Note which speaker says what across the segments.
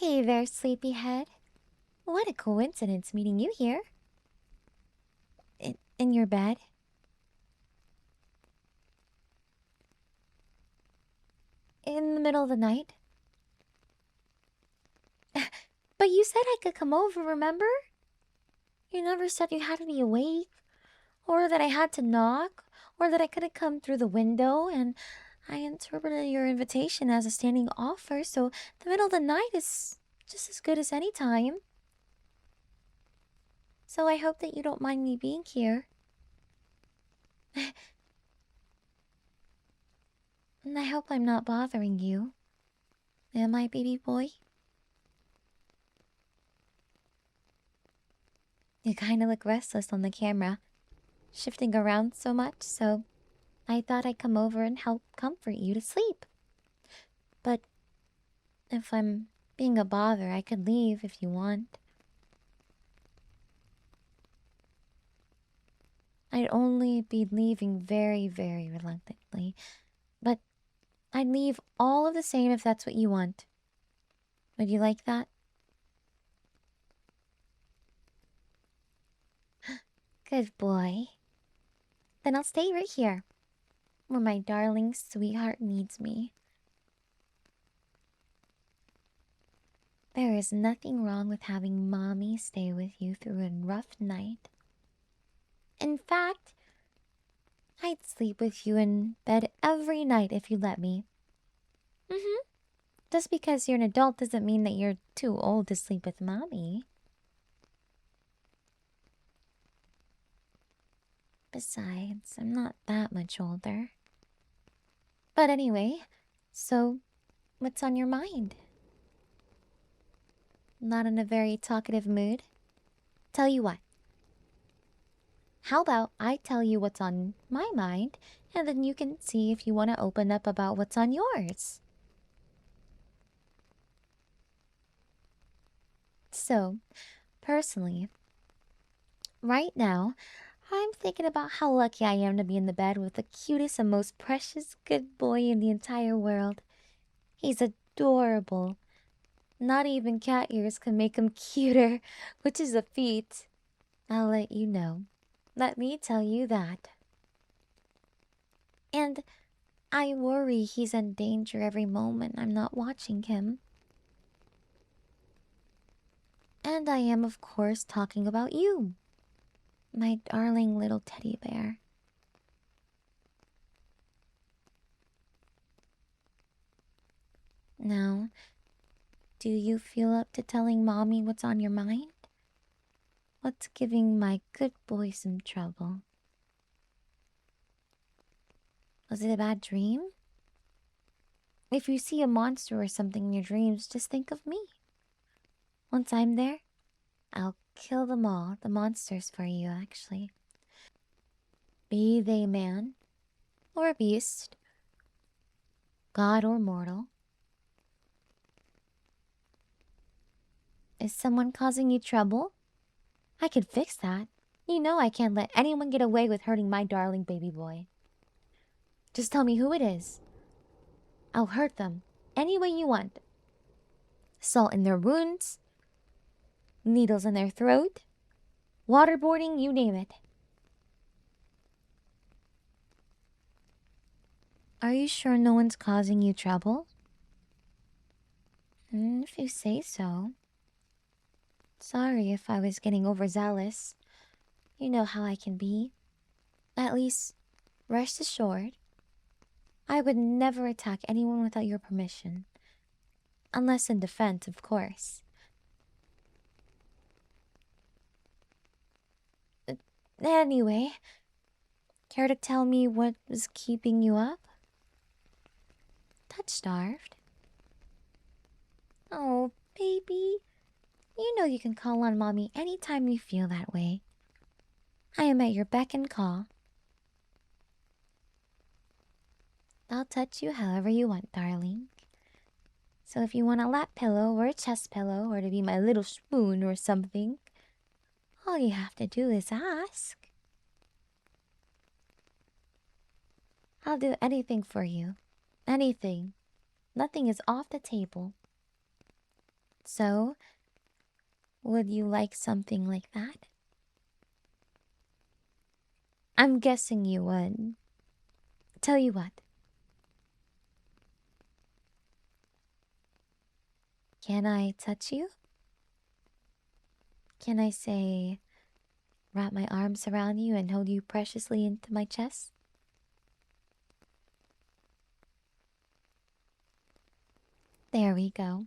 Speaker 1: Hey there, sleepyhead. What a coincidence meeting you here. In your bed. In the middle of the night. But you said I could come over, remember? You never said you had to be awake, or that I had to knock, or that I couldn't come through the window, and I interpreted your invitation as a standing offer, so the middle of the night is just as good as any time. So I hope that you don't mind me being here. And I hope I'm not bothering you. Am I, baby boy? You kinda look restless on the camera, shifting around so much, so I thought I'd come over and help comfort you to sleep. But if I'm being a bother, I could leave if you want. I'd only be leaving very, very reluctantly, but I'd leave all of the same if that's what you want. Would you like that? Good boy. Then I'll stay right here, where my darling sweetheart needs me. There is nothing wrong with having mommy stay with you through a rough night. In fact, I'd sleep with you in bed every night if you let me. Just because you're an adult doesn't mean that you're too old to sleep with mommy. Besides, I'm not that much older. But anyway, so what's on your mind? Not in a very talkative mood? Tell you what. How about I tell you what's on my mind, and then you can see if you want to open up about what's on yours. So, personally, right now, I'm thinking about how lucky I am to be in the bed with the cutest and most precious good boy in the entire world. He's adorable. Not even cat ears can make him cuter, which is a feat. I'll let you know. Let me tell you that. And I worry he's in danger every moment I'm not watching him. And I am, of course, talking about you, my darling little teddy bear. Now, do you feel up to telling mommy what's on your mind? What's giving my good boy some trouble? Was it a bad dream? If you see a monster or something in your dreams, just think of me. Once I'm there, I'll kill them all, the monsters for you, actually. Be they man or beast, god or mortal. Is someone causing you trouble? I can fix that. You know I can't let anyone get away with hurting my darling baby boy. Just tell me who it is. I'll hurt them any way you want. Salt in their wounds, needles in their throat, waterboarding, you name it. Are you sure no one's causing you trouble? If you say so. Sorry if I was getting overzealous. You know how I can be. At least, rest assured, I would never attack anyone without your permission. Unless in defense, of course. Anyway, care to tell me what was keeping you up? Touch-starved? Oh, baby. You know you can call on mommy anytime you feel that way. I am at your beck and call. I'll touch you however you want, darling. So if you want a lap pillow or a chest pillow or to be my little spoon or something, all you have to do is ask. I'll do anything for you. Anything. Nothing is off the table. So, would you like something like that? I'm guessing you would. Tell you what, can I touch you? Can I say, wrap my arms around you and hold you preciously into my chest? There we go.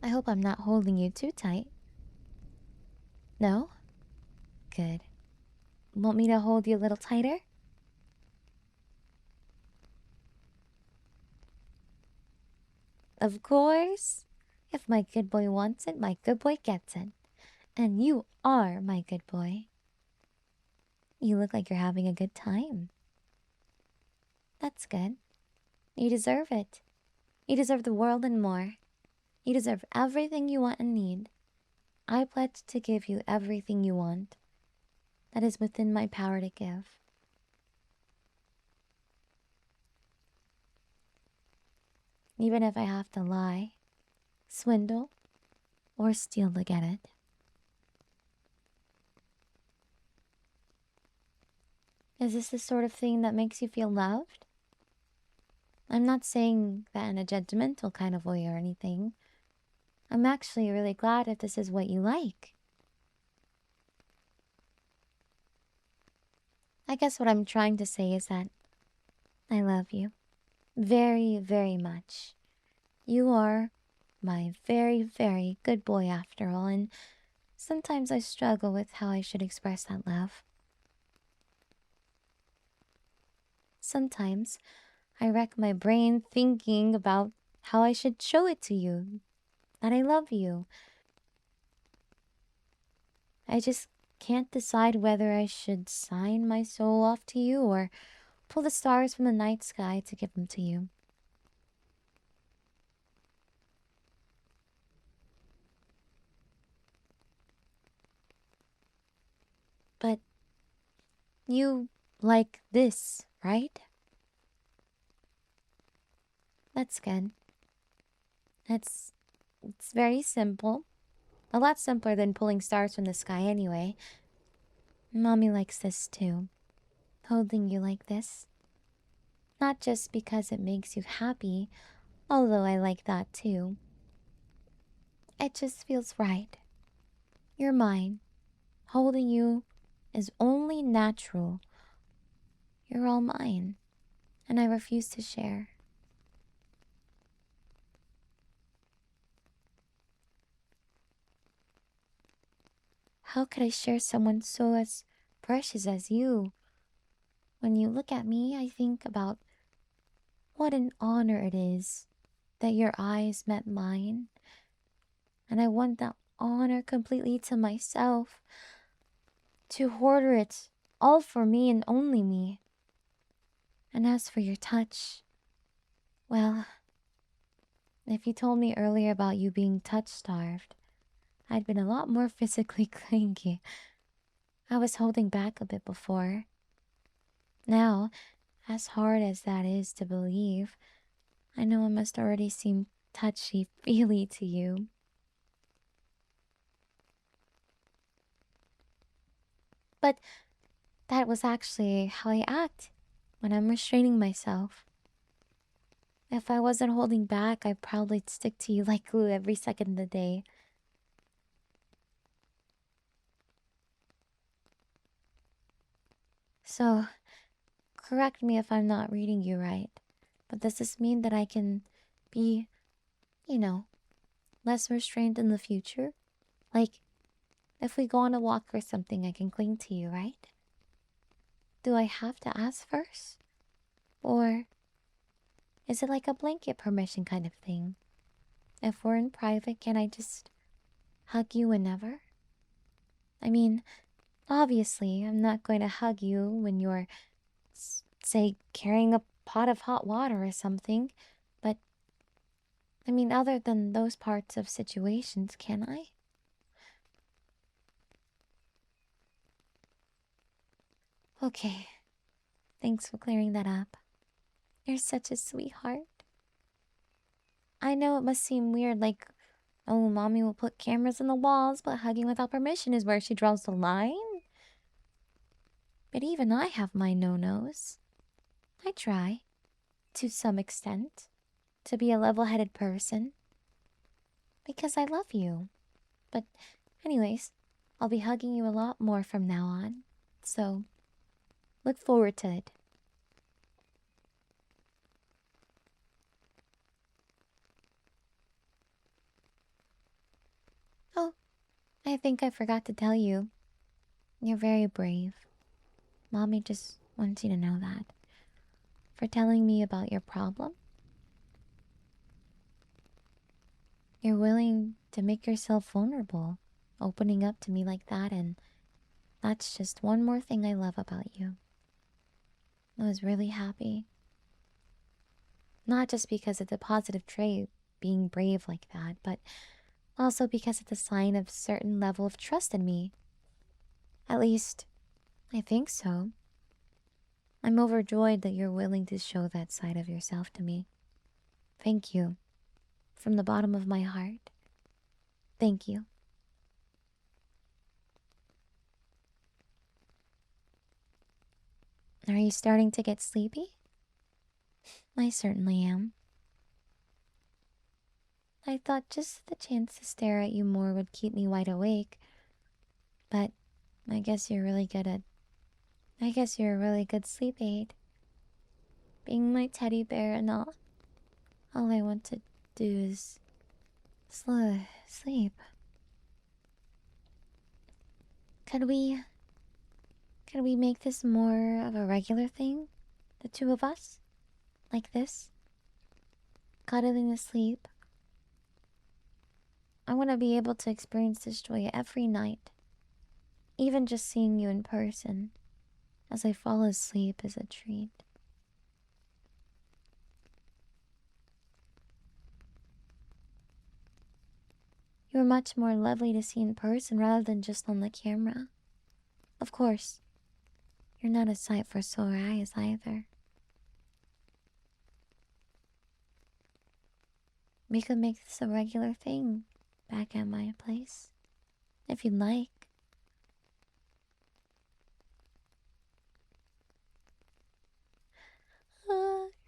Speaker 1: I hope I'm not holding you too tight. No? Good. Want me to hold you a little tighter? Of course. If my good boy wants it, my good boy gets it. And you are my good boy. You look like you're having a good time. That's good. You deserve it. You deserve the world and more. You deserve everything you want and need. I pledge to give you everything you want that is within my power to give. Even if I have to lie, swindle, or steal to get it. Is this the sort of thing that makes you feel loved? I'm not saying that in a judgmental kind of way or anything. I'm actually really glad if this is what you like. I guess what I'm trying to say is that I love you very, very much. You are my very, very good boy after all, and sometimes I struggle with how I should express that love. Sometimes I wreck my brain thinking about how I should show it to you, that I love you. I just can't decide whether I should sign my soul off to you or pull the stars from the night sky to give them to you. But you like this, right? That's good. It's very simple. A lot simpler than pulling stars from the sky anyway. Mommy likes this too. Holding you like this. Not just because it makes you happy, although I like that too. It just feels right. You're mine. Holding you is only natural. You're all mine, and I refuse to share. How could I share someone so as precious as you? When you look at me, I think about what an honor it is that your eyes met mine, and I want that honor completely to myself, to hoard it all for me and only me. And as for your touch, well, if you told me earlier about you being touch-starved, I'd been a lot more physically clingy. I was holding back a bit before. Now, as hard as that is to believe, I know I must already seem touchy-feely to you. But that was actually how I act when I'm restraining myself. If I wasn't holding back, I'd probably stick to you like glue every second of the day. So, correct me if I'm not reading you right, but does this mean that I can be, you know, less restrained in the future? Like, if we go on a walk or something, I can cling to you, right? Do I have to ask first? Or is it like a blanket permission kind of thing? If we're in private, can I just hug you whenever? I mean, obviously, I'm not going to hug you when you're, say, carrying a pot of hot water or something, but I mean, other than those parts of situations, can I? Okay, thanks for clearing that up. You're such a sweetheart. I know it must seem weird, like, oh, mommy will put cameras in the walls, but hugging without permission is where she draws the line. But even I have my no-nos. I try, to some extent, to be a level-headed person. Because I love you. But anyways, I'll be hugging you a lot more from now on. So, look forward to it. Oh, I think I forgot to tell you. You're very brave. Mommy just wants you to know that. For telling me about your problem. You're willing to make yourself vulnerable, opening up to me like that, and that's just one more thing I love about you. I was really happy. Not just because it's a positive trait, being brave like that, but also because it's a sign of certain level of trust in me. At least, I think so. I'm overjoyed that you're willing to show that side of yourself to me. Thank you. From the bottom of my heart. Thank you. Are you starting to get sleepy? I certainly am. I thought just the chance to stare at you more would keep me wide awake. But I guess you're really good at... I guess you're a really good sleep aid. Being my teddy bear and all I want to do is... sleep. Could we... Could we make this more of a regular thing? The two of us? Like this? Cuddling to sleep? I want to be able to experience this joy every night. Even just seeing you in person as I fall asleep is a treat. You are much more lovely to see in person rather than just on the camera. Of course, you're not a sight for sore eyes either. We could make this a regular thing back at my place, if you'd like.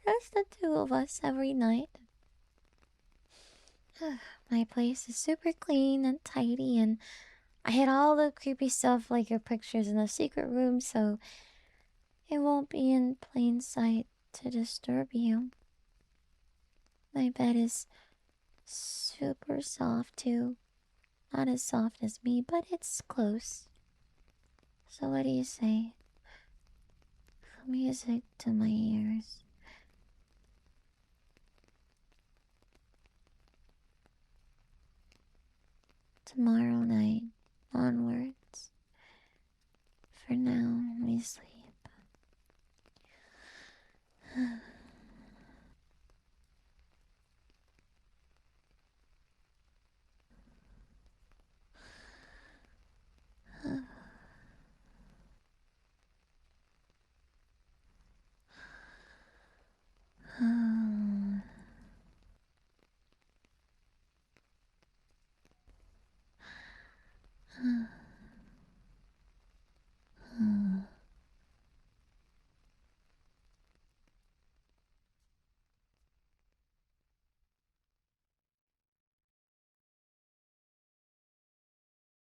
Speaker 1: Just the two of us every night. My place is super clean and tidy, and I hid all the creepy stuff like your pictures in the secret room, so it won't be in plain sight to disturb you. My bed is super soft too. Not as soft as me, but it's close. So what do you say? Music to my ears. Tomorrow night onwards. For now, we sleep.